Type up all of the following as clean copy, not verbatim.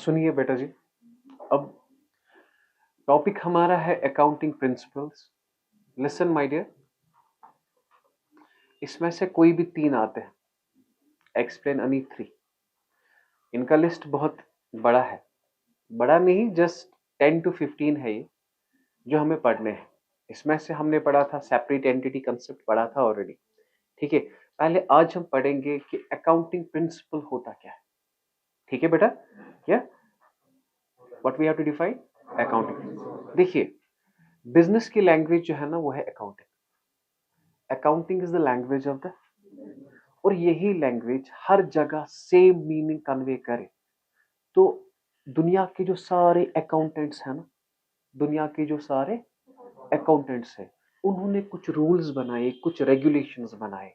सुनिए बेटा जी, अब टॉपिक हमारा है accounting principles. Listen my dear, इसमें से कोई भी 3 आते हैं। Explain any 3। इनका लिस्ट बहुत बड़ा है, बड़ा नहीं, जस्ट 10 to 15 है ये जो हमें पढ़ने हैं। इसमें से हमने पढ़ा था सेपरेट एंटिटी कंसेप्ट, पढ़ा था ऑलरेडी। ठीक है, पहले आज हम पढ़ेंगे कि अकाउंटिंग प्रिंसिपल होता क्या है। ठीक है बेटा, क्या what we have to define accounting. देखिए, बिजनेस की लैंग्वेज जो है ना वो है अकाउंटिंग। Accounting is the language of the, और यही लैंग्वेज हर जगह सेम मीनिंग कन्वे करे। तो दुनिया के जो सारे अकाउंटेंट्स हैं ना, दुनिया के जो सारे अकाउंटेंट्स हैं, उन्होंने कुछ रूल्स बनाए, कुछ रेगुलेशंस बनाए,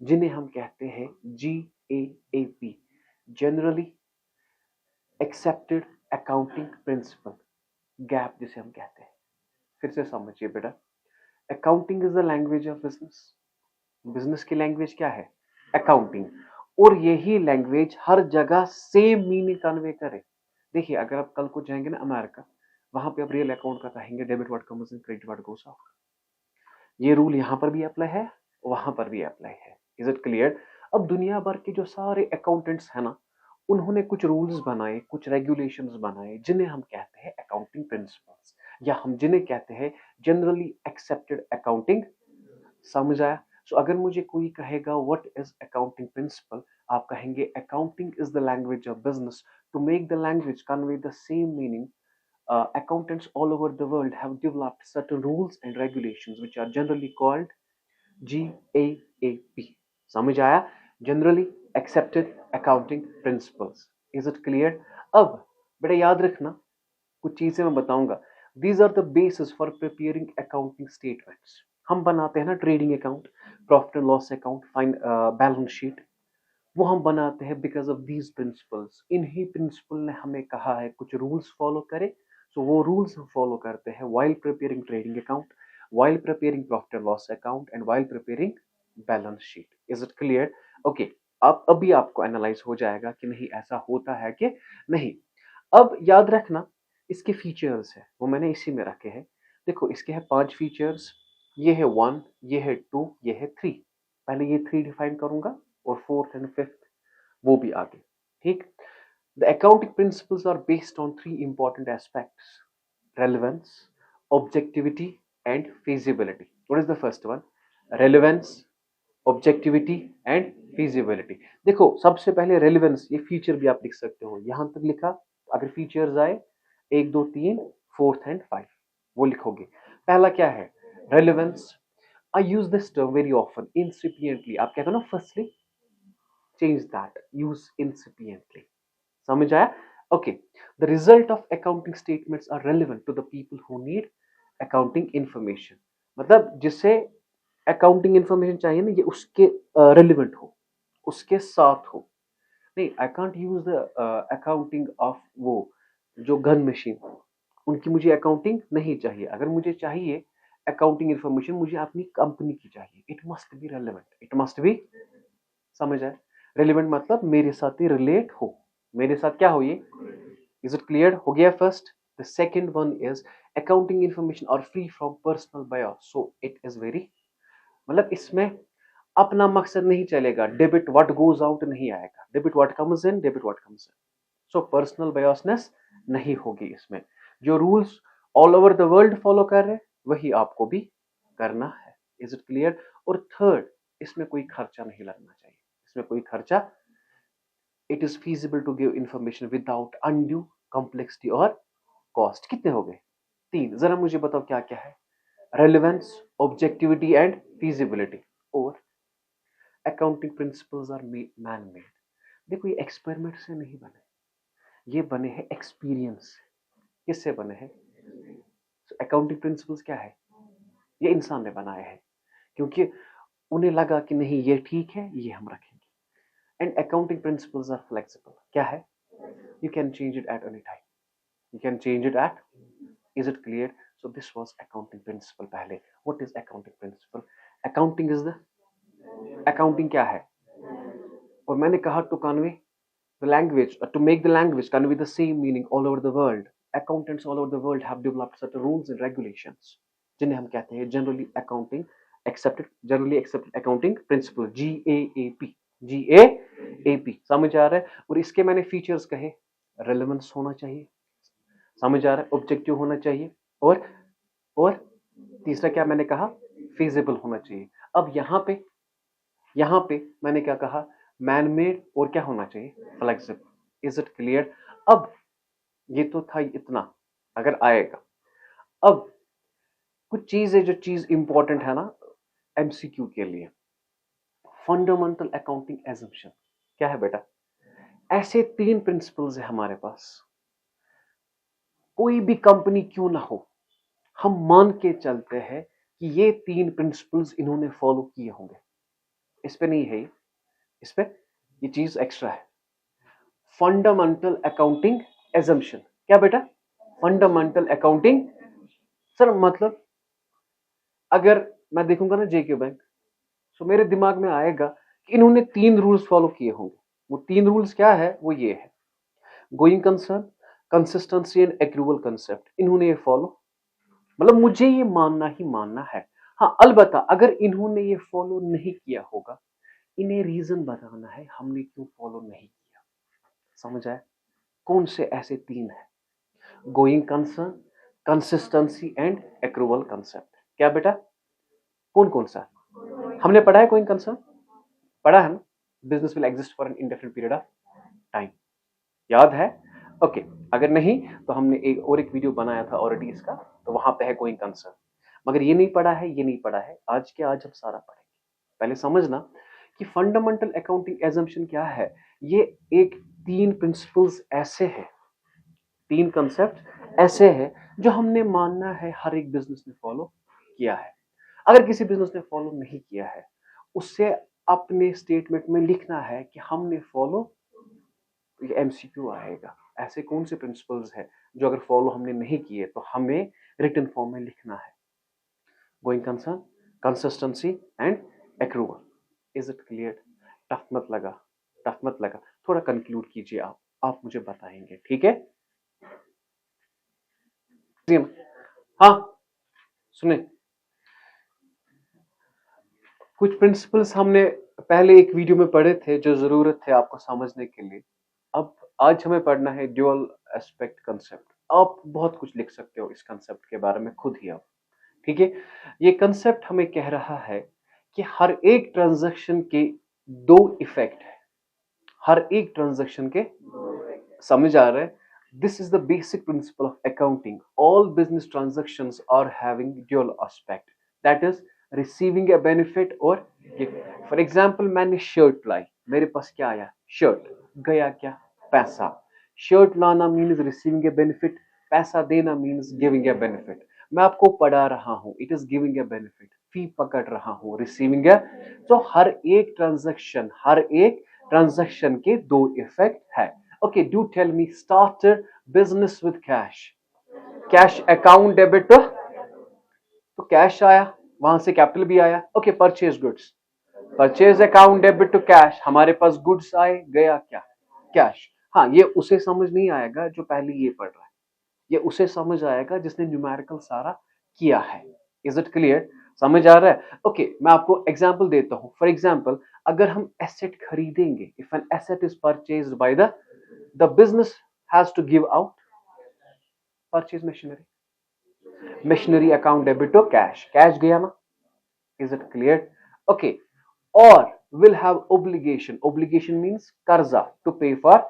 जिन्हें हम कहते हैं GAAP, generally accepted accounting principle, gap जिसे हम कहते हैं। फिर से समझिए बेटा, accounting is the language of business. Business की लैंग्वेज क्या है? अकाउंटिंग। और यही लैंग्वेज हर जगह सेम मीनिंग कन्वे करे। देखिए, अगर आप कल को जाएंगे ना अमेरिका, वहां पे आप रियल अकाउंट का कहेंगे debit what comes in, credit what goes out. ये रूल यहाँ पर भी अप्लाई है, वहां पर भी अप्लाई है। Is it clear? अब दुनिया भर के जो सारे अकाउंटेंट्स हैं ना, उन्होंने कुछ रूल्स बनाए, कुछ रेगुलेशंस बनाए, जिन्हें हम कहते हैं अकाउंटिंग प्रिंसिपल्स, या हम जिन्हें कहते हैं जनरली एक्सेप्टेड अकाउंटिंग। समझ आया? सो अगर मुझे कोई कहेगा व्हाट इज अकाउंटिंग प्रिंसिपल, आप कहेंगे accounting is the language of business to make the language convey the same meaning. Accountants all over the world have developed certain rules and regulations which are generally called GAAP. समझ आया? Generally accepted accounting principles. Is it clear? अब बेटा याद रखना, कुछ चीजें मैं बताऊंगा। These are the basis for preparing accounting statements. हम बनाते हैं ना trading account, profit and loss account, fine balance sheet, वो हम बनाते हैं बिकॉज ऑफ दीज प्रिंसिपल्स। इन्हीं प्रिंसिपल ने हमें कहा है कुछ रूल्स फॉलो करें, सो वो रूल्स हम फॉलो करते हैं while preparing trading account, while preparing profit and loss account and while preparing balance sheet. Is it clear? Okay, अब अभी आपको एनालाइज हो जाएगा कि नहीं ऐसा होता है कि नहीं। अब याद रखना, इसके फीचर्स है वो मैंने इसी में रखे हैं। देखो, इसके हैं 5 फीचर्स। ये है 1, ये है 2, ये है 3। पहले ये 3 डिफाइन करूंगा और 4th एंड 5th वो भी आगे। ठीक। The accounting principles are based on 3 important aspects: relevance, objectivity and feasibility. What is the first one? Relevance, objectivity and feasibility. देखो, सबसे पहले relevance, ये फीचर भी आप लिख सकते हो, यहां तक लिखा। अगर फीचर्स आए 1 2 3 4th and 5 वो लिखोगे। पहला क्या है? relevance. I use this term very often incipiently. आप कहते हो ना firstly, change that, use incipiently. समझ आया? Okay, the result of accounting statements are relevant to the people who need accounting information. मतलब जिसे accounting information चाहिए ना, ये उसके relevant हो, उसके साथ हो। नहीं, I can't use the accounting of वो जो गन मशीन, उनकी मुझे accounting नहीं चाहिए। अगर मुझे चाहिए accounting information, मुझे अपनी कंपनी की चाहिए। It must be relevant, it must be, समझ आए? relevant मतलब मेरे साथ ही relate हो, मेरे साथ क्या हो ये। Is it clear? हो गया first. The second one is accounting information are free from personal bias, so it is very, मतलब इसमें अपना मकसद नहीं चलेगा, डेबिट व्हाट गोज आउट नहीं आएगा, debit what comes in, debit what comes in. So personal biasness नहीं होगी इसमें। जो rules all over the world follow कर रहे हैं वही आपको भी करना है। Is it clear? और थर्ड, इसमें कोई खर्चा नहीं लगना चाहिए, इसमें कोई खर्चा। It is feasible to give information without undue complexity और कॉस्ट। कितने हो गए? 3। जरा मुझे बताओ क्या क्या है? Relevance, objectivity and feasibility. और accounting principles are man made. देखो, ये एक्सपेरिमेंट से नहीं बने, ये बने हैं एक्सपीरियंस से। किससे बने हैं? अकाउंटिंग प्रिंसिपल्स क्या है? ये इंसान ने बनाए हैं, क्योंकि उन्हें लगा कि नहीं ये ठीक है, ये हम रखेंगे। And accounting principles are flexible. क्या है? You can change it at any time, you can change it at, is it clear? So this was accounting principle पहले। What is accounting principle? Accounting is the, accounting क्या है? और मैंने कहा to convey the language, to make the language convey the same meaning all over the world, accountants all over the world have developed certain rules and regulations जिन्हें हम कहते हैं generally accepted accounting principle, GAAP समझ आ रहा है। और इसके मैंने फीचर्स कहे, रेलेवेंस होना चाहिए, समझ आ रहा है, ऑब्जेक्टिव होना चाहिए, और तीसरा क्या मैंने कहा, फीजिबल होना चाहिए। अब यहाँ पे मैंने क्या कहा, मैन मेड और क्या होना चाहिए, फ्लेक्सिबल। Is it clear? अब ये तो था इतना, अगर आएगा अब कुछ चीजें, जो चीज इंपॉर्टेंट है ना एमसीक्यू के लिए, फंडामेंटल अकाउंटिंग एजम्पशन क्या है बेटा? ऐसे 3 प्रिंसिपल्स है हमारे पास, कोई भी कंपनी क्यों ना हो, हम मान के चलते हैं कि ये 3 प्रिंसिपल्स इन्होंने फॉलो किए होंगे। इस पे नहीं है, इस पे ये चीज एक्स्ट्रा है। फंडामेंटल अकाउंटिंग एजम्पशन क्या बेटा? Fundamental accounting. सर मतलब अगर मैं देखूंगा ना जेके बैंक, तो मेरे दिमाग में आएगा कि इन्होंने 3 रूल्स फॉलो किए होंगे। वो 3 रूल्स क्या है? वो ये है, going concern, consistency and accrual concept. इन्होंने ये फॉलो, मतलब मुझे ये मानना ही मानना है। हाँ अलबत्ता अगर इन्होंने ये फॉलो नहीं किया होगा, इन्हें रीजन बताना है हमने क्यों फॉलो नहीं किया। समझ आया? कौन से ऐसे 3 है? Going concern, consistency and accrual concept. क्या बेटा? कौन कौन सा हमने पढ़ा है? गोइंग कंसर्न पढ़ा है ना, business will exist for an indefinite period of time, याद है? ओके अगर नहीं तो हमने एक वीडियो बनाया था ऑलरेडी इसका, तो वहां पे है गोइंग कंसर्न। मगर ये नहीं पढ़ा है, ये नहीं पढ़ा है, आज के आज हम सारा पढ़ेंगे। पहले समझना कि फंडामेंटल अकाउंटिंग एजम्पशन क्या है। ये एक 3 प्रिंसिपल्स ऐसे हैं, 3 कंसेप्ट ऐसे हैं जो हमने मानना है हर एक बिजनेस ने फॉलो किया है। अगर किसी बिजनेस ने फॉलो नहीं किया है, उससे अपने स्टेटमेंट में लिखना है कि हमने फॉलो, ये एमसीक्यू आएगा। ऐसे कौन से प्रिंसिपल्स है जो अगर फॉलो हमने नहीं किए तो हमें रिटन फॉर्म में लिखना है? Going concern, consistency and accrual. Is it clear? Tough मत लगा, टफ मत लगा, थोड़ा कंक्लूड कीजिए आप मुझे बताएंगे, ठीक है? हाँ सुने, कुछ प्रिंसिपल्स हमने पहले एक वीडियो में पढ़े थे जो जरूरत थे आपको समझने के लिए। अब आज हमें पढ़ना है ड्यूअल एस्पेक्ट कंसेप्ट। आप बहुत कुछ लिख सकते हो इस कंसेप्ट के बारे में खुद ही आप, ठीक है? ये कंसेप्ट हमें कह रहा है कि हर एक ट्रांजैक्शन के 2 इफेक्ट है, हर एक ट्रांजैक्शन के, समझ आ रहा है? This is the basic principle of accounting. All business transactions are having dual aspect, that is receiving a benefit और गिफ्ट। फॉर एग्जाम्पल मैंने शर्ट लाई, मेरे पास क्या आया? शर्ट। गया क्या? पैसा। शर्ट लाना मीन्स रिसीविंग ए बेनिफिट, पैसा देना मीन्स गिविंग ए बेनिफिट। मैं आपको पढ़ा रहा हूं, it is giving a benefit, fee पकड़ रहा हूं, रिसीविंग ए। तो हर एक ट्रांजैक्शन के 2 इफेक्ट है। Okay do tell me, started business with cash, cash account debit, तो कैश आया, वहां से कैपिटल भी आया। Okay purchase goods, purchase account debit to cash, हमारे पास गुड्स आए, गया क्या? कैश। हाँ ये उसे समझ नहीं आएगा जो पहले ये पढ़ रहा है, ये उसे समझ आएगा जिसने न्यूमेरिकल सारा किया है। Is it clear? समझ आ रहा है? ओके मैं आपको एग्जांपल देता हूं। फॉर एग्जांपल अगर हम एसेट खरीदेंगे, if an asset is purchased by the business has to give out purchase machinery, machinery account debit to cash, cash गया ना? Is it clear? ओके और will have obligation, obligation means कर्जा, to pay for,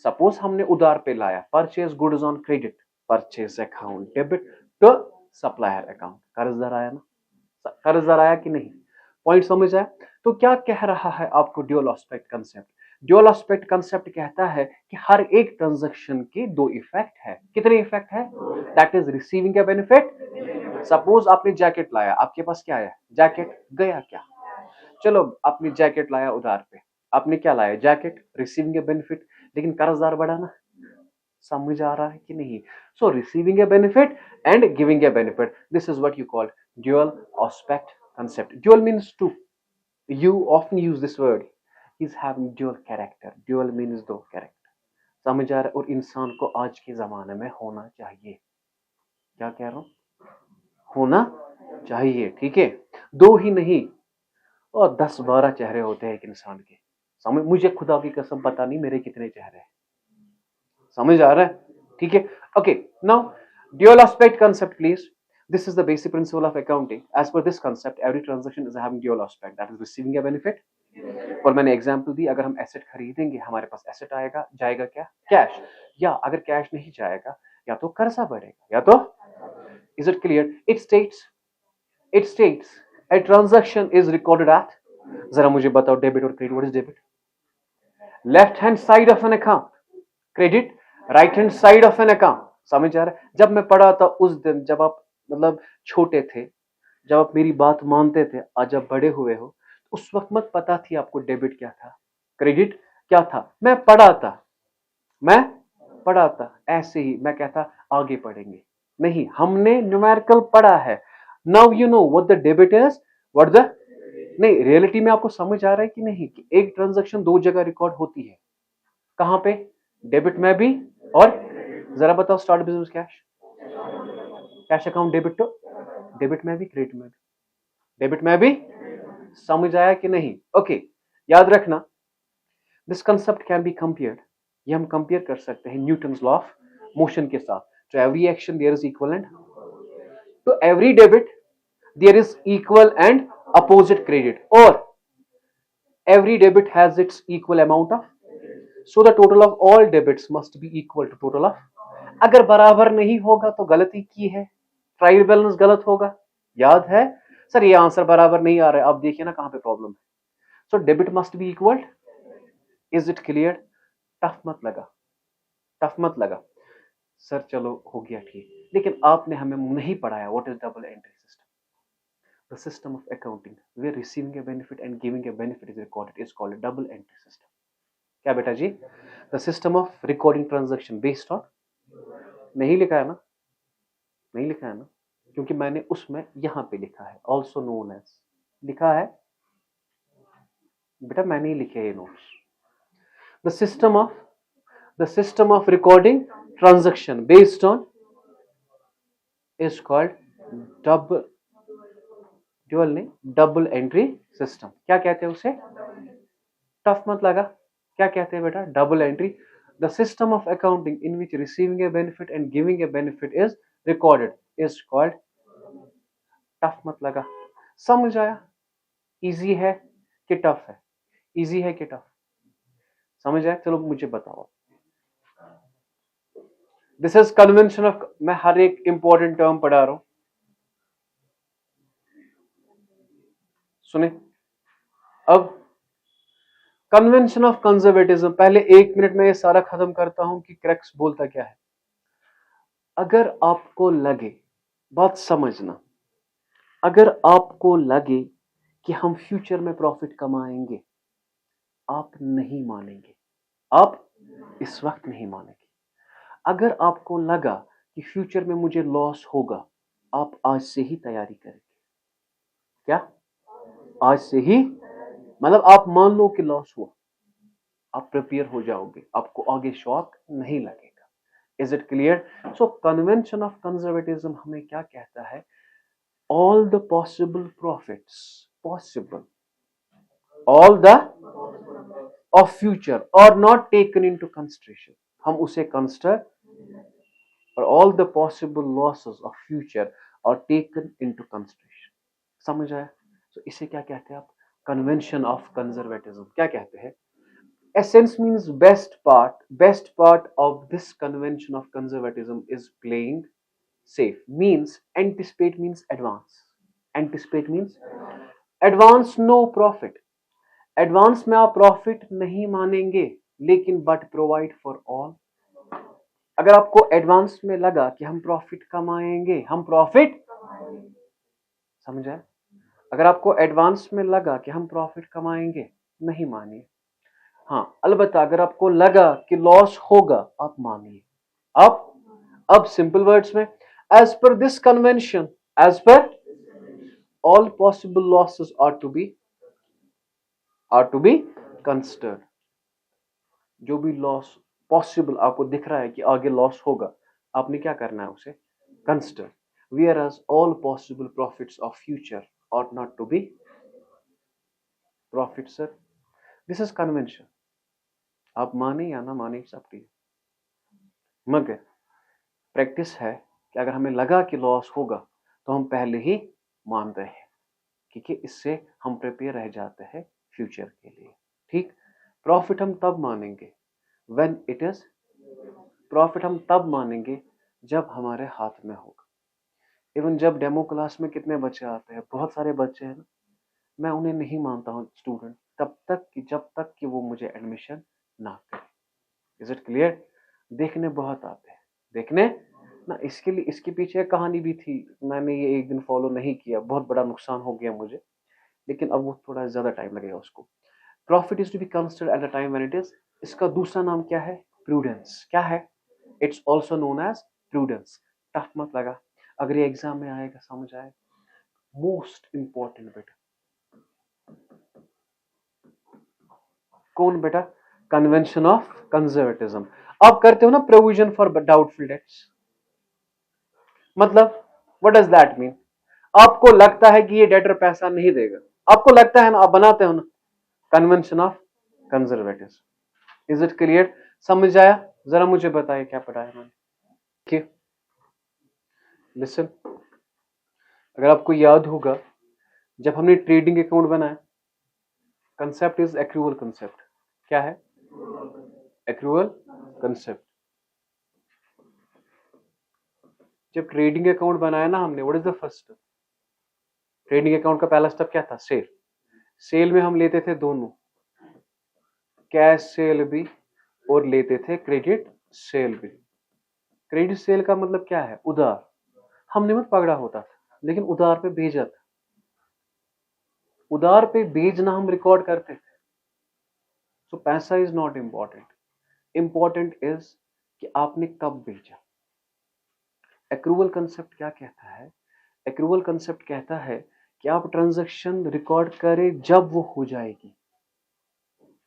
suppose हमने उधार पे लाया, purchase goods on credit, purchase account debit to supplier account, कर्जदार आया ना? कर्जदार आया कि नहीं? पॉइंट समझ आया? तो क्या कह रहा है आपको dual aspect concept? Dual aspect concept कहता है कि हर एक ट्रांजैक्शन के 2 इफेक्ट है। कितने इफेक्ट है? That is receiving a benefit. Suppose आपने जैकेट लाया, आपके पास क्या आया? जैकेट। गया क्या? चलो आपने जैकेट लाया उधार पे, आपने क्या लाया? जैकेट, रिसीविंग ए बेनिफिट, लेकिन कर्जदार बढ़ा ना? समझ आ रहा है कि नहीं? So receiving a benefit and giving a benefit, this is what you call dual aspect concept. Dual means two. You often use this word. He is having dual character, dual means दो character, समझ आ रहा है, और इंसान को आज के जमाने में होना चाहिए, क्या कह रहा हूं, होना चाहिए, ठीक है, दो ही नहीं और 10-12 चेहरे होते हैं एक इंसान के, समझ, मुझे खुदा की कसम पता नहीं मेरे कितने चेहरे हैं, समझ आ रहा है, ठीक है, okay, now dual aspect concept please. This is the basic principle of accounting. As per this concept, every transaction is having dual aspect, that is receiving a benefit. और मैंने एग्जांपल दी, अगर हम एसेट खरीदेंगे हमारे पास एसेट आएगा, जाएगा क्या, cash, या अगर कैश नहीं जाएगा या तो कर्जा बढ़ेगा या तो, is it clear, it states a transaction is recorded at, जरा मुझे बताओ डेबिट और credit, what is debit, left hand side of an account, credit right hand side of an account, समझ आ रहा है, जब मैं पढ़ा था उस दिन, जब आप मतलब छोटे थे, जब आप मेरी बात मानते थे, आज जब बड़े हुए हो, उस वक्त मत पता थी आपको डेबिट क्या था, क्रेडिट क्या था, मैं पढ़ा था ऐसे ही, मैं कहता आगे पढ़ेंगे, नहीं, हमने न्यूमेरिकल पढ़ा है, now you know what the debit is, what the, नहीं, रियलिटी में आपको समझ आ रहा है कि नहीं, कि एक ट्रांजैक्शन दो जगह रिकॉर्ड होती है, कहां पे, डेबिट में भी, और जरा बताओ start business cash, cash account debit, तो डेबिट में भी क्रेडिट में भी, डेबिट में भी, समझ आया कि नहीं, ओके, याद रखना, this concept can be compared, ये हम कंपेयर कर सकते हैं न्यूटन्स लॉ ऑफ मोशन के साथ, तो every action there is equivalent to every debit, there is equal and opposite credit, और every debit has its equal amount of, so the total of all debits must be equal to total of, अगर बराबर नहीं होगा तो गलती की है, trial balance गलत होगा, याद है, सर ये आंसर बराबर नहीं आ रहा है, आप देखिए ना कहां पे प्रॉब्लम है, so debit must be equal, is it clear, tough मत लगा सर, चलो हो गया ठीक, लेकिन आपने हमें नहीं पढ़ाया what is double entry system, the system of accounting where receiving a benefit and giving a benefit is recorded is called a double entry system. क्या बेटा जी, the system of recording transaction based on, नहीं लिखा है ना, नहीं लिखा है ना, क्योंकि मैंने उसमें यहां पे लिखा है also known as, लिखा है बेटा, मैंने ही लिखे ये notes, the system of recording transaction based on is called double, dual नहीं, डबल एंट्री सिस्टम, क्या कहते हैं उसे, टफ मत लगा, क्या कहते हैं बेटा, double entry, the system of accounting in which receiving a benefit and giving a benefit is recorded is called, tough मत लगा, समझ आया, इजी है कि टफ है, इजी है कि टफ, समझ आया, चलो मुझे बताओ, दिस इज कन्वेंशन ऑफ, मैं हर एक इंपॉर्टेंट टर्म पढ़ा रहा हूं, सुने, अब कन्वेंशन ऑफ कंजर्वेटिज्म, पहले 1 मिनट में ये सारा खत्म करता हूं कि क्रैक्स बोलता क्या है, अगर आपको लगे, बात समझना, अगर आपको लगे कि हम फ्यूचर में प्रॉफिट कमाएंगे, आप नहीं मानेंगे, आप इस वक्त नहीं मानेंगे, अगर आपको लगा कि फ्यूचर में मुझे लॉस होगा, आप आज से ही तैयारी करेंगे, क्या, आज से ही, मतलब आप मान लो कि लॉस हुआ, आप प्रिपेयर हो जाओगे, आपको आगे शॉक नहीं लगेगा, is it clear, so convention of conservatism हमें क्या कहता है, all the possible profits, possible, all the of future और नॉट टेकन इनटू कंसिडरेशन, हम उसे कंसिडर, और all the possible losses of future are taken into consideration, समझ आया, तो इसे क्या कहते हैं आप, कन्वेंशन ऑफ कंजर्वेटिज्म, क्या कहते हैं, essence means best part of this convention of conservatism is playing safe, means anticipate means advance no profit, advance में आप प्रॉफिट नहीं मानेंगे, लेकिन बट प्रोवाइड फॉर ऑल, अगर आपको एडवांस में लगा कि हम प्रॉफिट कमाएंगे, हम प्रॉफिट, समझ आए, अगर आपको एडवांस में लगा कि हम प्रॉफिट कमाएंगे, नहीं मानिए, हाँ अलबत्ता अगर आपको लगा कि लॉस होगा, आप मानिए, अब सिंपल वर्ड्स में, as per this convention, as per all possible losses are to be considered. जो भी लॉस पॉसिबल आपको दिख रहा है कि आगे लॉस होगा, आपने क्या करना है, उसे consider. Whereas all possible profits of future ought not to be profit, sir. This is convention. आप माने या ना माने सबकी, मगर प्रैक्टिस है कि अगर हमें लगा कि लॉस होगा तो हम पहले ही मान रहे हैं, क्योंकि इससे हम प्रिपेयर रह जाते हैं फ्यूचर के लिए। ठीक, प्रॉफिट हम तब मानेंगे व्हेन इट इज, प्रॉफिट हम तब मानेंगे जब हमारे हाथ में होगा। इवन जब डेमो क्लास में कितने बच्चे आते हैं, बहुत सारे बच्चे हैं ना, मैं उन्हें नहीं मानता हूँ स्टूडेंट तब तक कि जब तक कि वो मुझे एडमिशन ना करे। Is it clear? देखने बहुत आते हैं, देखने ना, इसके लिए इसके पीछे एक कहानी भी थी, मैंने ये एक दिन फॉलो नहीं किया, बहुत बड़ा नुकसान हो गया मुझे, लेकिन अब वो थोड़ा ज्यादा टाइम लगेगा उसको। Profit is to be considered at the time when it is, इसका दूसरा नाम क्या है? प्रूडेंस। क्या है? It's also known as prudence. Tough मत लगा, अगर ये एग्जाम में आएगा समझ आएगा। मोस्ट इंपॉर्टेंट बेटा, कौन बेटा? Convention of conservatism. आप करते हो ना प्रोविजन फॉर डाउटफुल डेट्स, मतलब व्हाट डज दैट मीन? आपको लगता है कि ये डेटर पैसा नहीं देगा, आपको लगता है ना, आप बनाते हो ना, convention of conservatism. Is it clear? समझ आया? जरा मुझे बताइए क्या पढ़ाया मैंने। ठीक, लिसन, अगर आपको याद होगा जब हमने ट्रेडिंग अकाउंट बनाया, कंसेप्ट इज एक्रूअल कंसेप्ट। क्या है? Accrual concept. जब ट्रेडिंग अकाउंट बनाया ना हमने, what is the first step? Trading account का पहला स्टेप क्या था? सेल। सेल में हम लेते थे दोनों, कैश सेल भी और लेते थे क्रेडिट सेल भी। क्रेडिट सेल का मतलब क्या है? उधार। हमने मत पकड़ा होता था, लेकिन उधार पे भेजा था। उधार पे भेजना हम रिकॉर्ड करते थे। सो पैसा is not important, important is कि आपने कब भेजा। एक्रूवल कंसेप्ट क्या कहता है? एक्रूवल कंसेप्ट कहता है कि आप ट्रांजैक्शन रिकॉर्ड करें जब वो हो जाएगी।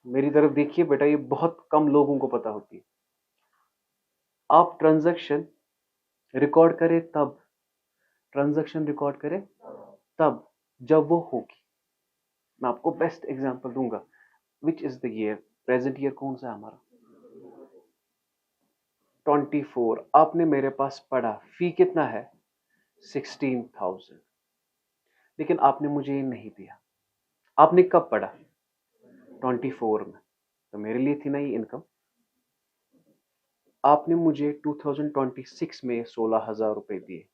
मेरी तरफ देखिए बेटा, ये बहुत कम लोगों को पता होती है। आप ट्रांजैक्शन रिकॉर्ड करें तब, ट्रांजैक्शन रिकॉर्ड करें तब जब वो होगी। मैं आपको बेस्ट एग्जांपल दूंगा। Which is the year? Present year कौन सा है हमारा? 24। आपने मेरे पास पढ़ा, फी कितना है? 16,000, लेकिन आपने मुझे ये नहीं दिया। आपने कब पढ़ा? 24 में, तो मेरे लिए थी ना ये इनकम। आपने मुझे 2026 में 16,000 रुपए दिए।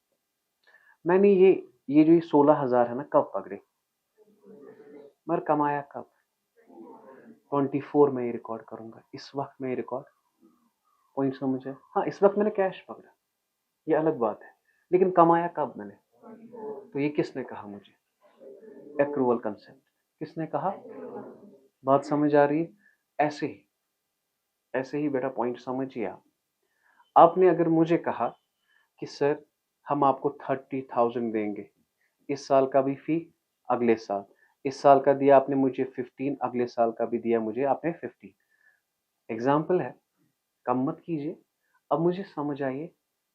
मैंने ये जो 16,000 है ना, कब पकड़े? मगर कमाया कब? 24 में ये रिकॉर्ड करूंगा, इस वक्त में ये रिकॉर्ड। पॉइंट समझे? हाँ, इस वक्त मैंने कैश पकड़ा, ये अलग बात है, लेकिन कमाया कब मैंने? तो ये किसने कहा मुझे? Accrual concept. किसने कहा? बात समझ आ रही है? ऐसे ही बेटा पॉइंट समझिए आप। आपने अगर मुझे कहा कि सर हम आपको 30,000 देंगे, इस साल का भी फी, अगले साल, इस साल का दिया आपने मुझे 15, अगले साल का भी दिया मुझे आपने 15। एग्जाम्पल है, कम मत कीजिए। अब मुझे समझ आइए,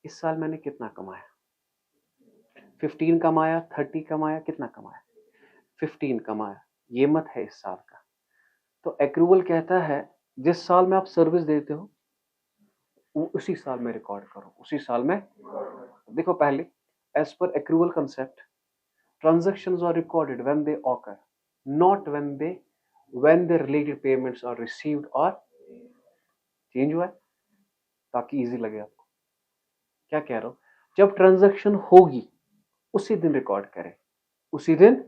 इस साल मैंने कितना कमाया? 15 कमाया, 30 कमाया, कितना कमाया? 15 कमाया। ये मत है इस साल का। तो एक्रूवल कहता है जिस साल में आप सर्विस देते हो वो उसी साल में रिकॉर्ड करो, उसी साल में। देखो पहले, as per accrual concept, transactions are recorded when they occur, not when the related payments are received or change हुआ है, ताकि इजी लगे आपको। क्या कह रहा हूं? जब ट्रांजैक्शन होगी उसी दिन रिकॉर्ड करें, उसी दिन,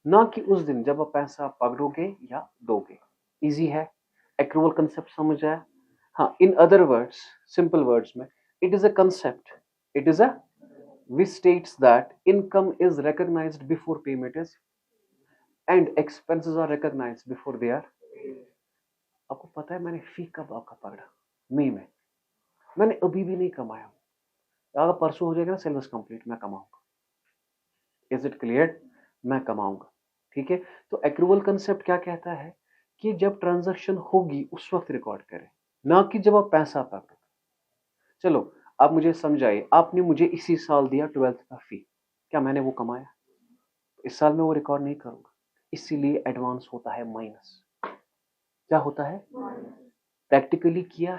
ना कि उस दिन जब आप पैसा पकड़ोगे या दोगे। इजी है? एक्रूवल कंसेप्ट समझ आया? हाँ, in other words, simple words में, it is a concept, it is a which states that income is recognized before payment is and expenses are recognized before they are। आपको पता है मैंने फी कब आपका पकड़ा? मई में। मैंने अभी भी नहीं कमाया, अगर परसों हो जाएगा ना सिलेबस कंप्लीट, मैं कमाऊंगा। Is it clear? मैं कमाऊंगा। ठीक है, तो एक्रूवल कंसेप्ट क्या कहता है कि जब ट्रांजैक्शन होगी उस वक्त रिकॉर्ड करें, ना कि जब आप पैसा पकड़ो। चलो आप मुझे समझाइए, आपने मुझे इसी साल दिया 12th का फी, क्या मैंने वो कमाया? इस साल में वो रिकॉर्ड नहीं करूंगा, इसीलिए एडवांस होता है माइनस। क्या होता है? प्रैक्टिकली किया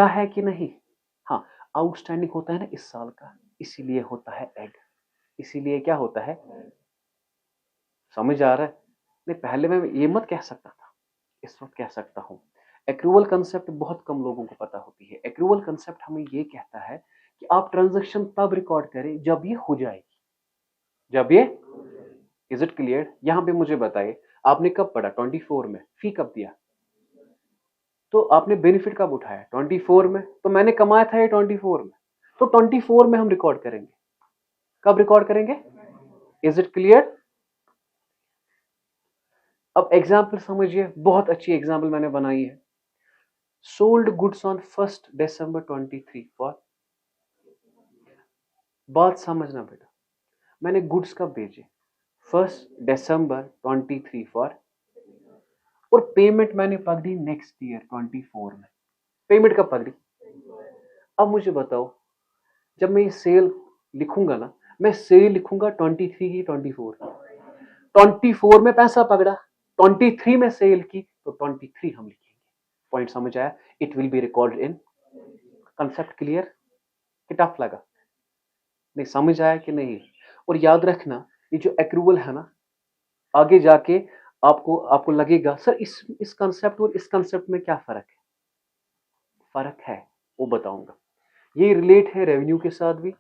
है कि नहीं? हाँ, आउटस्टैंडिंग होता है ना इस साल का, इसीलिए होता है एड। इसीलिए क्या होता है? समझ आ रहा है? नहीं, पहले मैं ये मत कह सकता था, इस वक्त कह सकता हूं। एक्रूवल कंसेप्ट बहुत कम लोगों को पता होती है। एक्रूवल कंसेप्ट हमें ये कहता है कि आप ट्रांजैक्शन तब रिकॉर्ड करें जब ये हो जाएगी, जब ये, इज इट क्लियर? यहां पे मुझे बताइए, आपने कब पढ़ा? 24 में। फी कब दिया? तो आपने बेनिफिट कब उठाया? 24 में। तो मैंने कमाया था ये 24 में, तो 24 में हम रिकॉर्ड करेंगे। कब रिकॉर्ड करेंगे? Is it clear? अब एग्जाम्पल समझिए, बहुत अच्छी एग्जाम्पल मैंने बनाई है। Sold goods on 1st December 23 for, बात समझना बेटा, मैंने गुड्स कब भेजे? 1st December 23 फॉर, और पेमेंट मैंने पकड़ी नेक्स्ट ईयर 24 में। पेमेंट कब पकड़ी? अब मुझे बताओ, जब मैं ये सेल लिखूंगा ना, मैं सेल लिखूंगा 23 की 24 की। 24 में पैसा पकड़ा, 23 में सेल की, तो 23 हम लिखेंगे। पॉइंट समझ आया? It will be recorded in. Concept clear? कि टफ लगा? नहीं, समझ आया कि नहीं? और याद रखना, ये जो एक्रूवल है ना, आगे जाके आपको आपको लगेगा सर इस कंसेप्ट और इस कंसेप्ट में क्या फर्क है? फर्क है, वो बताऊंगा। ये रिलेट है रेवेन्यू के साथ भी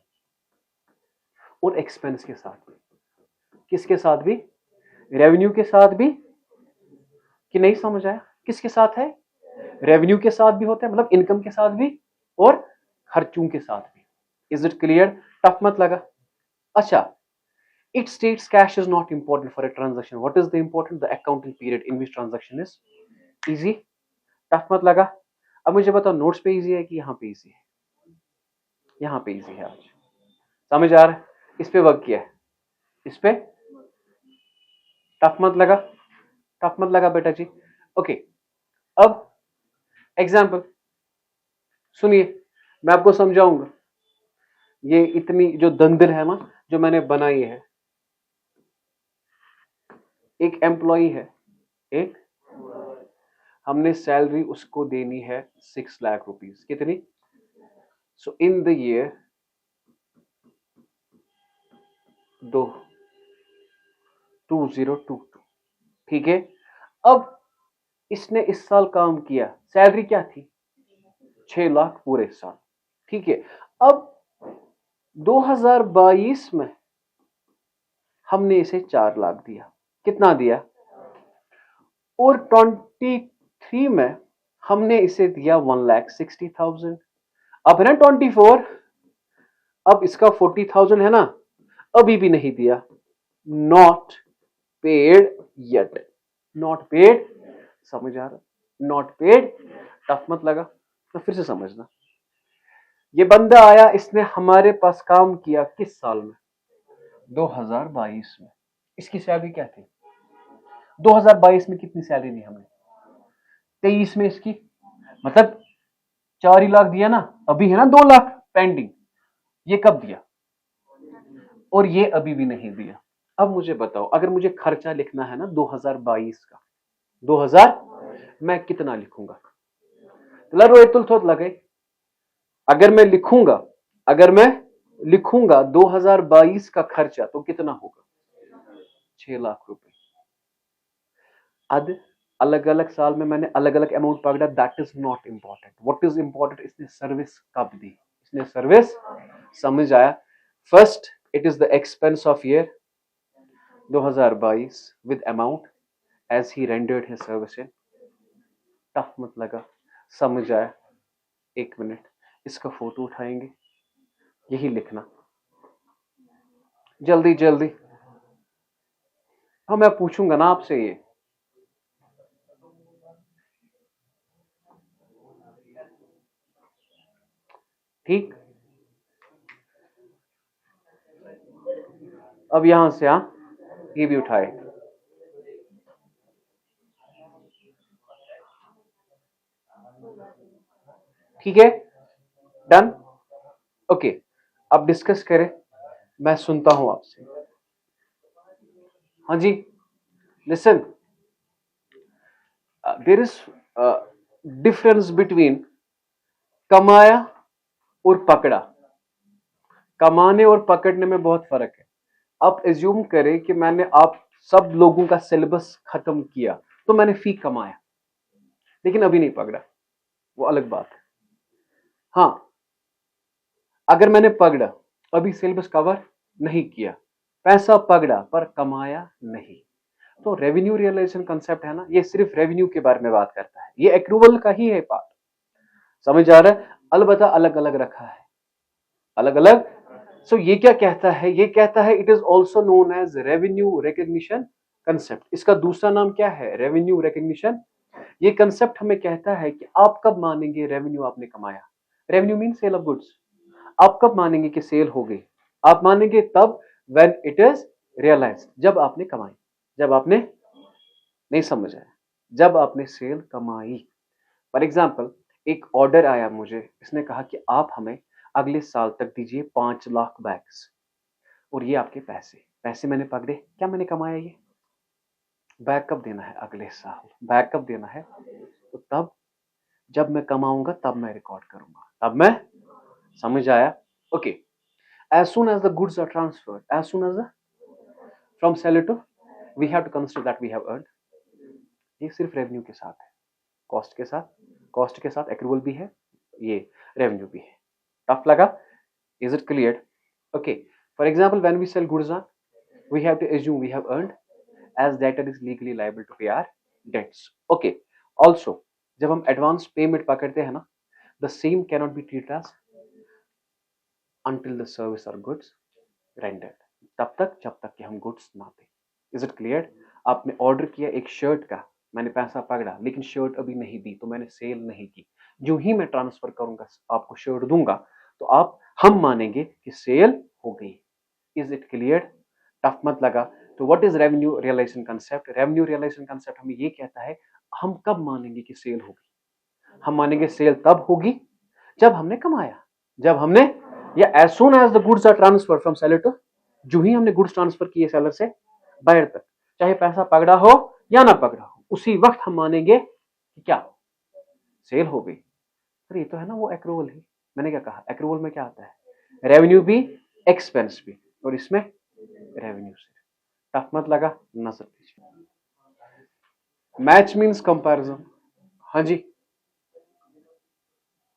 और एक्सपेंस के साथ भी। किसके साथ भी? रेवेन्यू के साथ भी। कि नहीं समझ आया? किसके साथ है? रेवेन्यू के साथ भी होता है, मतलब इनकम के साथ भी और खर्चों के साथ भी। Is it clear? टफ मत लगा? अच्छा, it states cash is not important for a transaction. What is the important? The accounting period in which transaction is easy. Tough मत लगा? अब मुझे बताओ, नोट्स पे इजी है कि यहाँ पे इजी है? यहाँ पे इजी है। आज समझ आ रहा है? इस पे वर्क किया है, इस पे टफ मत लगा? टफ मत लगा बेटा जी? ओके, अब एग्जाम्पल सुनिए, मैं आपको समझाऊंगा। ये इतनी जो दंदल है ना जो मैंने बनाई है, एक एम्प्लॉई है, एक, हमने सैलरी उसको देनी है 6 लाख रुपीस। कितनी? सो इन द ईयर 2022, ठीक है। अब इसने इस साल काम किया, सैलरी क्या थी? 6 लाख पूरे साल, ठीक है। अब 2022 में हमने इसे 4 लाख दिया। कितना दिया? और 23 में हमने इसे दिया 1,60,000। अब है ना 24, अब इसका 40,000 है ना, अभी भी नहीं दिया। Not paid yet. Not paid, समझ आ रहा? Not paid. टफ मत लगा? तो फिर से समझना, ये बंदा आया, इसने हमारे पास काम किया किस साल में? 2022 में। इसकी सैलरी क्या थी? 2022 में कितनी सैलरी दी हमने? 23 में इसकी, मतलब 4 ही लाख दिया ना, अभी है ना 2 लाख पेंडिंग। ये कब दिया? और ये अभी भी नहीं दिया। अब मुझे बताओ, अगर मुझे खर्चा लिखना है ना 2022 का, 2000, मैं कितना लिखूंगा? लगे, अगर मैं लिखूंगा 2022 का खर्चा, तो कितना होगा? 6 लाख रुपए। अब अलग अलग साल में मैंने अलग अलग अमाउंट पकड़ा, that is not important. What is important? इसने सर्विस कब दी? इसने सर्विस, समझ आया? First, it is the expense of year 2022 with amount as he rendered his service in. Tough मत लगा? समझ आया? एक मिनट, इसका फोटो उठाएंगे, यही लिखना जल्दी जल्दी। हाँ, मैं पूछूंगा ना आपसे ये। ठीक, अब यहां से, हाँ, ये भी उठाए। ठीक है, डन, ओके। अब डिस्कस करें, मैं सुनता हूं आपसे। हाँ जी, listen, there is difference between कमाया और पकड़ा। कमाने और पकड़ने में बहुत फर्क है। आप एज्यूम करें कि मैंने आप सब लोगों का सिलेबस खत्म किया तो मैंने फी कमाया, लेकिन अभी नहीं पकड़ा, वो अलग बात है। हाँ, अगर मैंने पकड़ा, अभी सिलेबस कवर नहीं किया, पैसा पकड़ा पर कमाया नहीं, तो रेवेन्यू रियलाइजेशन कंसेप्ट है ना, ये सिर्फ रेवेन्यू के बारे में बात करता है, ये एक्रूवल का ही है पार्ट। समझ आ रहा है? अलबत्ता अलग अलग रखा है, अलग अलग। सो ये क्या कहता है? ये कहता है it is also known as revenue recognition concept. इसका दूसरा नाम क्या है? Revenue recognition. ये कंसेप्ट हमें कहता है कि आप कब मानेंगे रेवेन्यू आपने कमाया। Revenue mean sale of goods. आप कब मानेंगे कि सेल हो गई? आप मानेंगे तब व्हेन इट इज रियलाइज्ड, जब आपने कमाई, जब आपने, नहीं समझ आया, जब आपने सेल कमाई। फॉर एग्जाम्पल, एक ऑर्डर आया मुझे, इसने कहा कि आप हमें अगले साल तक दीजिए 5 लाख बैग्स, और ये आपके पैसे। पैसे मैंने पकड़े, क्या मैंने कमाया? ये बैग कब देना है? अगले साल। बैग कब देना है? तो तब जब मैं कमाऊंगा तब मैं रिकॉर्ड करूंगा, तब मैं, समझ आया? Okay. as soon as the goods are transferred, as soon as the from seller to, we have to consider that we have earned। ये सिर्फ रेवेन्यू के साथ है, कॉस्ट के साथ, कॉस्ट के साथ एक्रूवल भी है, ये रेवेन्यू भी है। टफ लगा? Is it clear? Okay. For example, when we sell goods on, we have to assume we have earned as debtor is legally liable to pay our debts। okay, also जब हम advance payment पकड़ते हैं ना, the same cannot be treated as until the service or goods rendered, तब तक जब तक कि हम गुड्स ना दें। Is it clear? आपने ऑर्डर किया एक शर्ट का, मैंने पैसा पकड़ा, लेकिन शर्ट अभी नहीं दी, तो मैंने सेल नहीं की। जो ही मैं ट्रांसफर करूंगा, आपको शर्ट दूंगा, तो आप, हम मानेंगे कि सेल हो गई। Is it clear? टफ मत लगा। तो what is revenue realisation concept? Revenue realisation concept हमें ये कहता है, हम कब मानेंगे कि सेल होगी? हम मानेंगे सेल तब होगी जब हमने कमाया, जब हमने, या as soon as the goods are transfer from seller to, जो ही हमने गुड्स ट्रांसफर किए सेलर से बायर तक, चाहे पैसा पकड़ा हो या ना पकड़ा हो, उसी वक्त हम मानेंगे कि क्या सेल हो गई। तो ये तो है ना वो एक्रूवल ही। मैंने क्या कहा? एक्रूवल में क्या आता है? रेवेन्यू भी, एक्सपेंस भी, और इसमें रेवेन्यू से। टफ मत लगा? नजर दीजिए। Match means comparison. हाँ जी,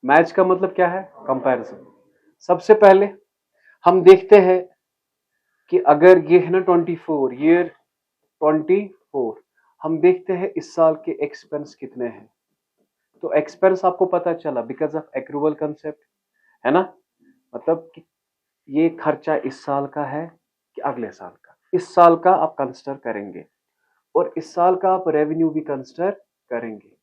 मैच का मतलब क्या है? कंपैरिजन। सबसे पहले हम देखते हैं कि अगर ये है ना 24, ईयर 24, हम देखते हैं इस साल के एक्सपेंस कितने हैं। तो एक्सपेंस आपको पता चला बिकॉज ऑफ एक्रूवल कंसेप्ट, है ना? मतलब कि ये खर्चा इस साल का है कि अगले साल का। इस साल का आप कंसिडर करेंगे, और इस साल का आप रेवेन्यू भी कंसिडर करेंगे।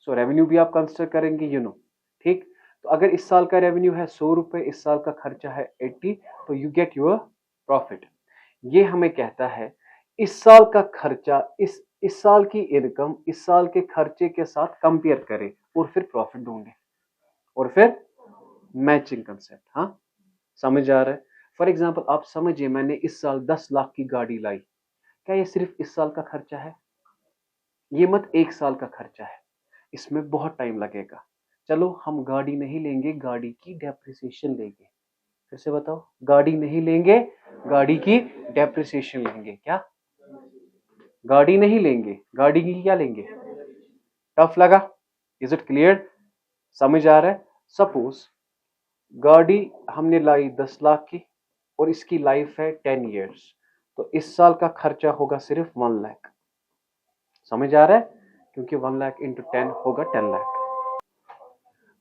सो रेवेन्यू भी आप कंसिडर करेंगे, यू नो, ठीक। तो अगर इस साल का रेवेन्यू है 100 रुपए, इस साल का खर्चा है 80, तो यू गेट योर प्रॉफिट। ये हमें कहता है इस साल का खर्चा, इस साल की इनकम इस साल के खर्चे के साथ कंपेयर करें और फिर प्रॉफिट ढूंढें, और फिर मैचिंग कंसेप्ट। हाँ, समझ आ रहा है? फॉर एग्जाम्पल, आप समझिए मैंने इस साल 10 लाख की गाड़ी लाई, क्या ये सिर्फ इस साल का खर्चा है? ये मत 1 साल का खर्चा है, इसमें बहुत टाइम लगेगा। चलो हम गाड़ी नहीं लेंगे, गाड़ी की डेप्रिसिएशन लेंगे। फिर से बताओ, गाड़ी नहीं लेंगे, गाड़ी की डेप्रिसिएशन लेंगे। क्या? गाड़ी नहीं लेंगे, गाड़ी की क्या लेंगे? टफ लगा? Is it clear? समझ आ रहा है? सपोज गाड़ी हमने लाई 10 लाख की, और इसकी लाइफ है 10 इयर्स, तो इस साल का खर्चा होगा सिर्फ 1 लाख। समझ आ रहा है? क्योंकि 1 लाख इंटू 10 होगा 10 लाख।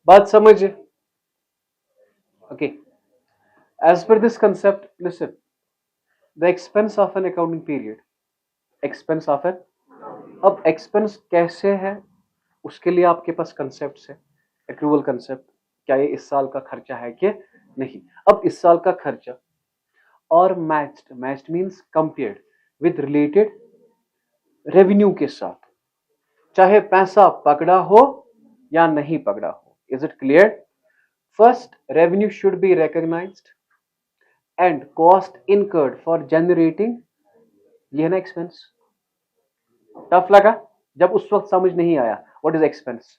बात समझे? Okay. As per this concept, listen, the expense of an accounting period, expense of an, अब एक्सपेंस कैसे है उसके लिए आपके पास कंसेप्ट है। एक्रूवल कंसेप्ट, क्या ये इस साल का खर्चा है कि नहीं? अब इस साल का खर्चा और matched, matched means compared with related revenue के साथ, चाहे पैसा पकड़ा हो या नहीं पकड़ा हो, Is it clear? First, revenue should be recognized and cost incurred for generating, ये है ना expense. टफ लगा जब उस वक्त समझ नहीं आया व्हाट इज एक्सपेंस,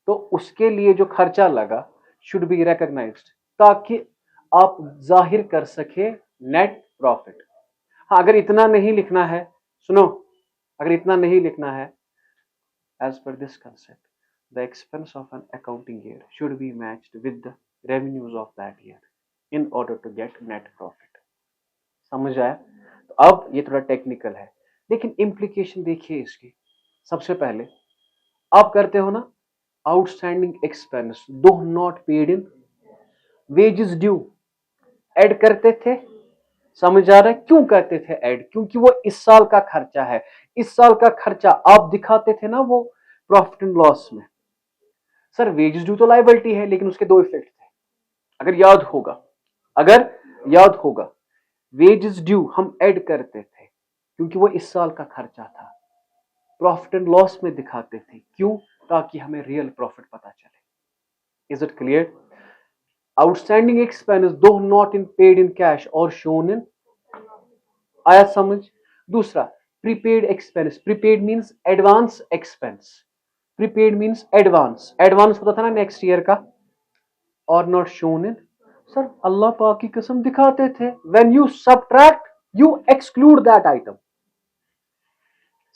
तो उसके लिए जो खर्चा लगा शुड बी रिकॉग्नाइज्ड ताकि आप जाहिर कर सके नेट प्रॉफिट. हाँ, अगर इतना नहीं लिखना है, सुनो, अगर इतना नहीं लिखना है, as per this concept the expense of an accounting year should be matched with the revenues of that year in order to get net profit. समझ आया? तो अब ये थोड़ा टेक्निकल है लेकिन इम्प्लीकेशन देखिए इसकी. सबसे पहले आप करते हो ना outstanding expense do not paid in wages due add करते थे. समझ आ रहा है क्यों करते थे ऐड? क्योंकि वो इस साल का खर्चा है. इस साल का खर्चा आप दिखाते थे ना वो प्रॉफिट एंड लॉस में. सर वेजेस ड्यू तो लायबिलिटी है लेकिन उसके दो इफेक्ट थे. अगर याद होगा वेजेस ड्यू हम ऐड करते थे क्योंकि वो इस साल का खर्चा था. प्रॉफिट एंड लॉस में दिखाते थे क्यों? ताकि हमें रियल प्रॉफिट पता चले. Is it clear? Outstanding expense do not in paid in cash और शोन इन, आया समझ? दूसरा prepaid expense. Prepaid means advance expense. Prepaid means advance. Advance होता था ना नेक्स्ट ईयर का. और not shown in, sir Allah पाक की कसम दिखाते थे. When you subtract you exclude that item.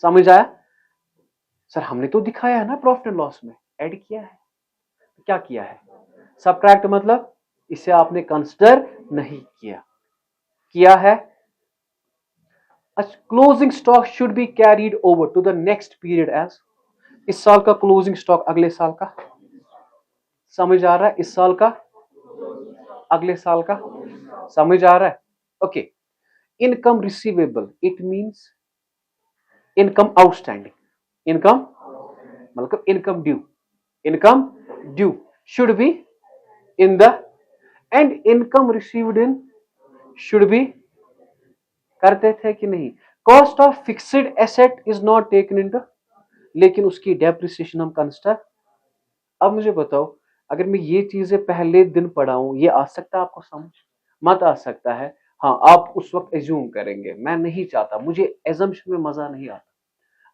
समझ आया? सर हमने तो दिखाया है ना प्रॉफिट एंड लॉस में, ऐड किया है. क्या किया है? सबट्रैक्ट मतलब इसे आपने कंसिडर नहीं किया है. Closing stock should be carried over to the next period as. इस साल का क्लोजिंग स्टॉक अगले साल का. समझ आ रहा है? इस साल का अगले साल का. समझ आ रहा है? Okay. Income receivable it means income outstanding. Income मतलब income due should be in the and income received in should be, करते थे कि नहीं? Cost of fixed asset is not taken into, लेकिन उसकी डेप्रिसिएशन हम कंसिडर. अब मुझे बताओ अगर मैं ये चीजें पहले दिन पढ़ाऊं ये आ सकता है आपको समझ? मत आ सकता है. हाँ, आप उस वक्त एज्यूम करेंगे. मैं नहीं चाहता, मुझे एजम्पशन में मजा नहीं आता.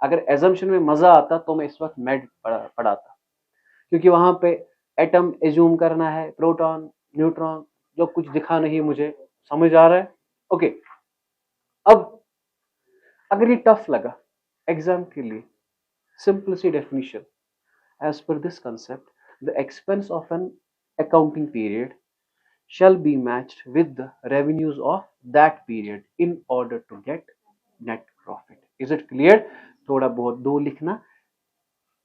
अगर एजम्पशन में मजा आता तो मैं इस वक्त मेड पढ़ाता, क्योंकि वहां पे एटम एज्यूम करना है, प्रोटॉन न्यूट्रॉन जो कुछ दिखा नहीं मुझे. समझ आ रहा है? ओके. अब अगर ये टफ लगा एग्जाम के लिए, सिंपल सी definition as per this concept the expense of an accounting period shall be matched with the revenues of that period in order to get net profit. Is it clear? थोड़ा बहुत दो लिखना.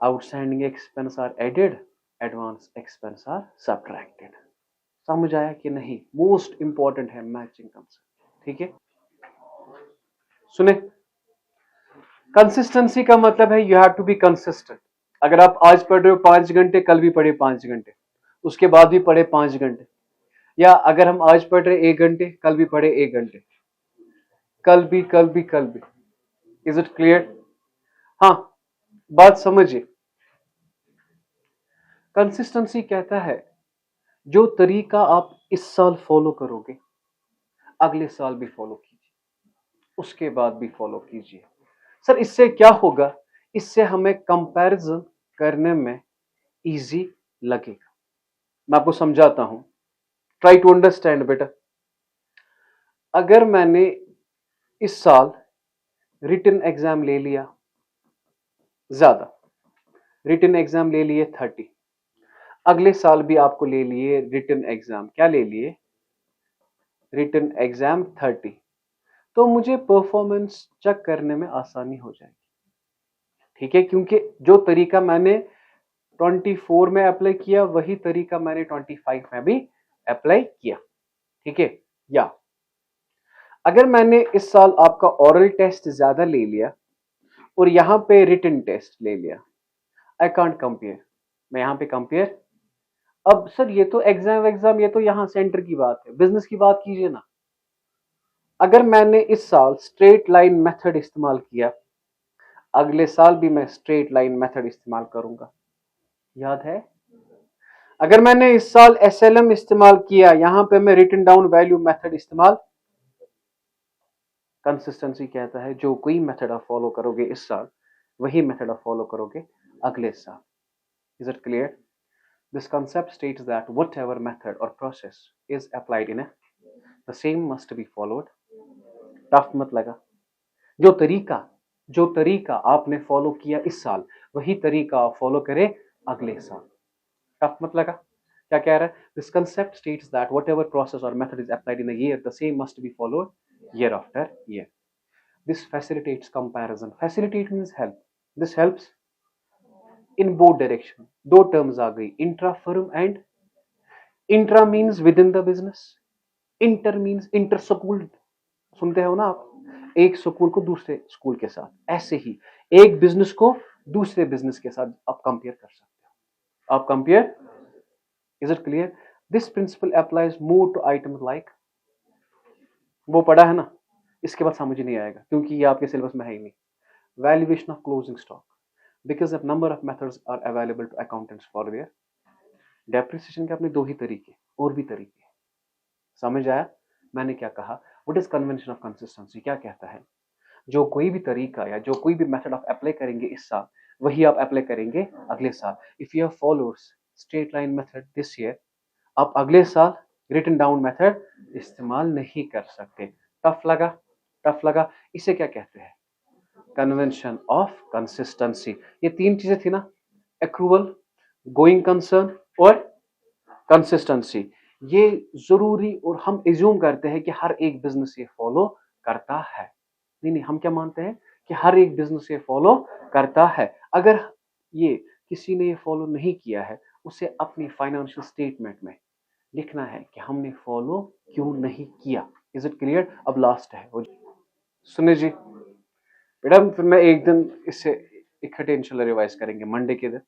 Outstanding expense are added, advance expense are subtracted. समझ आया कि नहीं? Most important है matching concept. ठीक है, सुने. कंसिस्टेंसी का मतलब है you have to be consistent. अगर आप आज पढ़ रहे हो 5 घंटे, कल भी पढ़े 5 घंटे, उसके बाद भी पढ़े 5 घंटे, या अगर हम आज पढ़ रहे 1 घंटे, कल भी पढ़े 1 घंटे, कल भी. Is it clear? हाँ, बात समझिए. कंसिस्टेंसी कहता है जो तरीका आप इस साल फॉलो करोगे अगले साल भी फॉलो कीजिए, उसके बाद भी फॉलो कीजिए. सर इससे क्या होगा? इससे हमें कंपैरिजन करने में इजी लगेगा. मैं आपको समझाता हूं. ट्राई टू अंडरस्टैंड बेटा. अगर मैंने इस साल रिटन एग्जाम ले लिया ज्यादा, रिटन एग्जाम ले लिए 30, अगले साल भी आपको ले लिए रिटन एग्जाम, क्या ले लिए? रिटन एग्जाम 30, तो मुझे परफॉर्मेंस चेक करने में आसानी हो जाएगी. ठीक है, क्योंकि जो तरीका मैंने 24 में अप्लाई किया वही तरीका मैंने 25 में भी अप्लाई किया. ठीक है. या अगर मैंने इस साल आपका ओरल टेस्ट ज्यादा ले लिया और यहां पे रिटन टेस्ट ले लिया, आई कांट कंपेयर. मैं यहां पे कंपेयर. अब सर ये तो एग्जाम ये तो यहां सेंटर की बात है, बिजनेस की बात कीजिए ना. अगर मैंने इस साल स्ट्रेट लाइन मेथड इस्तेमाल किया, अगले साल भी मैं स्ट्रेट लाइन मेथड इस्तेमाल करूंगा. याद है? अगर मैंने इस साल SLM इस्तेमाल किया, यहां पे मैं रिटन डाउन वैल्यू मेथड इस्तेमाल, कंसिस्टेंसी कहता है जो कोई मेथड आप फॉलो करोगे इस साल, वही मेथड आप फॉलो करोगे अगले साल. Is it clear? This concept states that whatever method or process is applied in a, the same must be followed. Tough मत लगा. जो तरीका आपने फॉलो किया इस साल, वही तरीका आप फॉलो करें अगले साल. टफ मत लगा. क्या कह रहा है? This concept states that whatever process or method is applied in a year, the same must be followed year after year. This facilitates comparison. Facilitate means help. This helps in both direction. दो terms आ गई, intra firm and, intra means with in the business, inter means inter school. सुनते हो ना आप, एक school को दूसरे school के साथ, ऐसे ही एक बिजनेस को दूसरे बिजनेस के साथ आप कंपेयर कर सकते हो. आप compare. Is it clear? This principle applies more to items like, वो पढ़ा है ना, इसके बाद समझ नहीं आएगा क्योंकि ये आपके सिलेबस में है ही नहीं. Valuation of closing stock, because a number of methods are available to accountants for their depreciation के अपने दो ही तरीके, और भी तरीके. समझ आया मैंने क्या कहा? What is convention of consistency? क्या कहता है? जो कोई भी तरीका या जो कोई भी मेथड आप अप्लाई करेंगे इस साल, वही आप अप्लाई करेंगे अगले साल. If you have followed straight line method this year, आप अगले साल रिटन डाउन मेथड इस्तेमाल नहीं कर सकते. टफ लगा? टफ लगा. इसे क्या कहते हैं? Convention of consistency. ये तीन चीजें थी ना, एक्रूवल, गोइंग कंसर्न और कंसिस्टेंसी. ये जरूरी, और हम एज्यूम करते हैं कि हर एक बिजनेस ये फॉलो करता है. नहीं, हम क्या मानते हैं कि हर एक बिजनेस ये फॉलो करता है. अगर ये किसी ने ये फॉलो नहीं किया है, उसे अपनी फाइनेंशियल स्टेटमेंट में लिखना है कि हमने फॉलो क्यों नहीं किया. Is it clear? अब लास्ट है, सुने जी बेटा, फिर मैं एक दिन इससे इकट्ठे इंशाल्लाह रिवाइज करेंगे, मंडे के दिन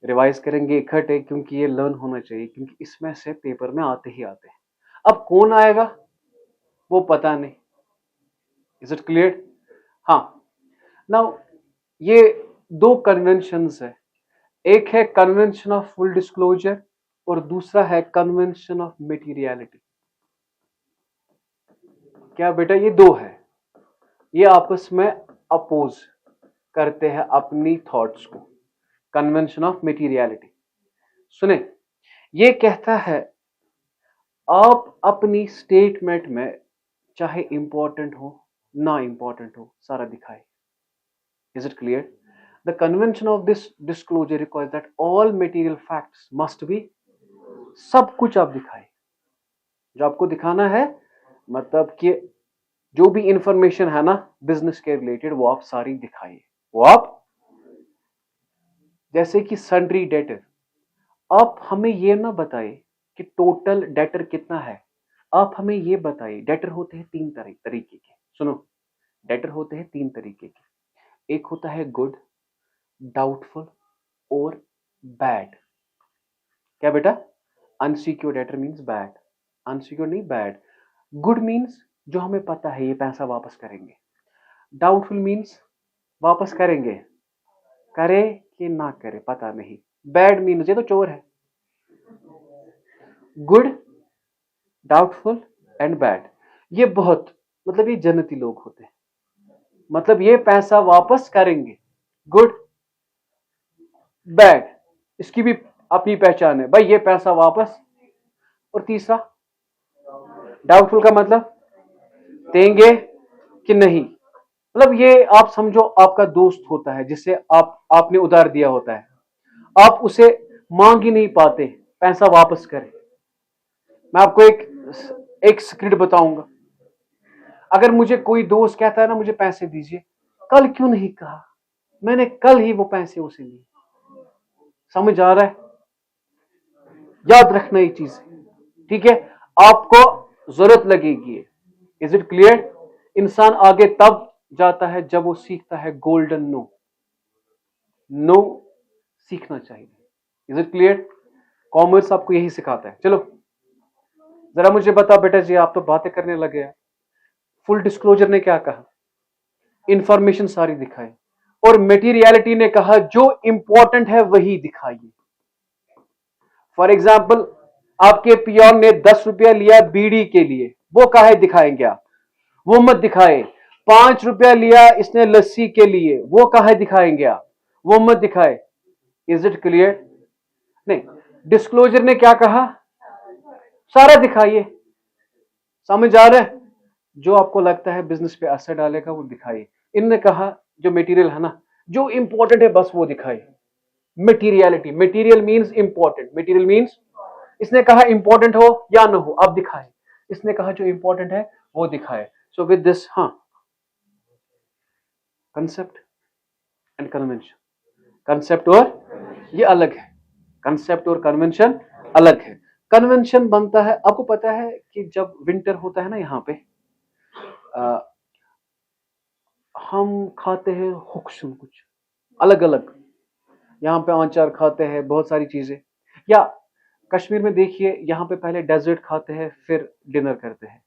रिवाइज करेंगे इकट्ठे, क्योंकि ये लर्न होना चाहिए, क्योंकि इसमें से पेपर में आते ही आते हैं. अब कौन आएगा वो पता नहीं. Is it clear? हाँ. नाउ ये दो कन्वेंशंस है, एक है कन्वेंशन ऑफ फुल डिस्क्लोजर और दूसरा है कन्वेंशन ऑफ मेटीरियलिटी. क्या बेटा? ये दो है, ये आपस में अपोज करते हैं अपनी थॉट्स को. कन्वेंशन ऑफ मेटीरियलिटी, सुने, ये कहता है आप अपनी स्टेटमेंट में चाहे इंपॉर्टेंट हो ना इंपॉर्टेंट हो, सारा दिखाए. Is it clear? The convention of this disclosure requires that all material facts must be, सब कुछ आप दिखाए. जो आपको दिखाना है, मतलब कि जो भी इंफॉर्मेशन है ना बिजनेस के रिलेटेड, वो आप सारी दिखाइए. वो आप, जैसे कि सन्ड्री डेटर, आप हमें ये ना बताइए कि टोटल डेटर कितना है, आप हमें ये बताइए. डेटर होते हैं तीन तरीके के. सुनो, डेटर होते हैं तीन तरीके के. एक होता है गुड, डाउटफुल और बैड. क्या बेटा? Unsecure debtor means bad, unsecure नहीं बैड. गुड मीन्स जो हमें पता है ये पैसा वापस करेंगे. डाउटफुल मीन्स वापस करेंगे, करे कि ना करे पता नहीं. बैड मीन्स ये तो चोर है. गुड, डाउटफुल एंड बैड, ये बहुत, मतलब ये जन्नती लोग होते हैं, मतलब ये पैसा वापस करेंगे. गुड, बैड, इसकी भी अपनी पहचान है भाई, ये पैसा वापस. और तीसरा डाउटफुल का मतलब देंगे कि नहीं, मतलब ये आप समझो आपका दोस्त होता है जिससे आपने उधार दिया होता है, आप उसे मांग ही नहीं पाते पैसा वापस करें. मैं आपको एक स्क्रिप्ट बताऊंगा. अगर मुझे कोई दोस्त कहता है ना मुझे पैसे दीजिए, कल क्यों नहीं कहा? मैंने कल ही वो पैसे उसे लिए. समझ आ रहा है? याद रखना ये चीज, ठीक है? आपको जरूरत लगेगी. Is it clear? इंसान आगे तब जाता है जब वो सीखता है गोल्डन नो. नो सीखना चाहिए. Is it clear? कॉमर्स आपको यही सिखाता है. चलो जरा मुझे बता बेटा जी, आप तो बातें करने लगे हैं. फुल डिस्क्लोजर ने क्या कहा? इंफॉर्मेशन सारी दिखाए. और मेटीरियलिटी ने कहा जो इंपॉर्टेंट है वही दिखाइए। फॉर एग्जाम्पल, आपके पियोन ने 10 रुपया लिया बीड़ी के लिए, वो काहे दिखाएंगे आप? वो मत दिखाए। 5 रुपया लिया इसने लस्सी के लिए, वो काहे दिखाएंगे आप? वो मत दिखाए। Is it clear? नहीं, डिस्क्लोजर ने क्या कहा? सारा दिखाइए। समझ आ रहा है? जो आपको लगता है बिजनेस पे असर डालेगा वो दिखाइए। इनने कहा जो मटेरियल है ना, जो इंपॉर्टेंट है बस वो दिखाइए। Materiality, material means important, material means, इसने कहा इंपॉर्टेंट हो या ना हो आप दिखाए, इसने कहा जो इंपॉर्टेंट है वो दिखाए। सो विद दिस, हाँ, कंसेप्ट एंड कन्वेंशन, कंसेप्ट और ये अलग है, कंसेप्ट और कन्वेंशन अलग है। कन्वेंशन बनता है, आपको पता है कि जब विंटर होता है ना यहाँ पे, हम खाते हैं हुक्सुम, कुछ अलग अलग, यहाँ पे आचार खाते हैं, बहुत सारी चीजें। या कश्मीर में देखिए, यहाँ पे पहले डेजर्ट खाते हैं फिर डिनर करते हैं,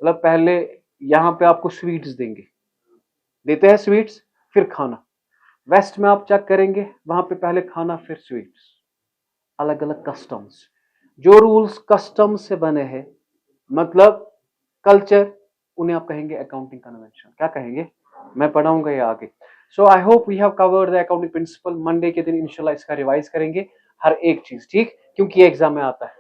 मतलब पहले यहाँ पे आपको स्वीट्स देते हैं स्वीट्स फिर खाना। वेस्ट में आप चेक करेंगे, वहां पे पहले खाना फिर स्वीट्स। अलग अलग कस्टम्स, जो रूल्स कस्टम से बने हैं, मतलब कल्चर, उन्हें आप कहेंगे अकाउंटिंग कन्वेंशन। क्या कहेंगे? मैं पढ़ाऊंगा ये आगे। So I hope we have covered the accounting principle. Monday के दिन इंशाल्लाह इसका रिवाइज करेंगे हर एक चीज, ठीक, क्योंकि एग्जाम में आता है।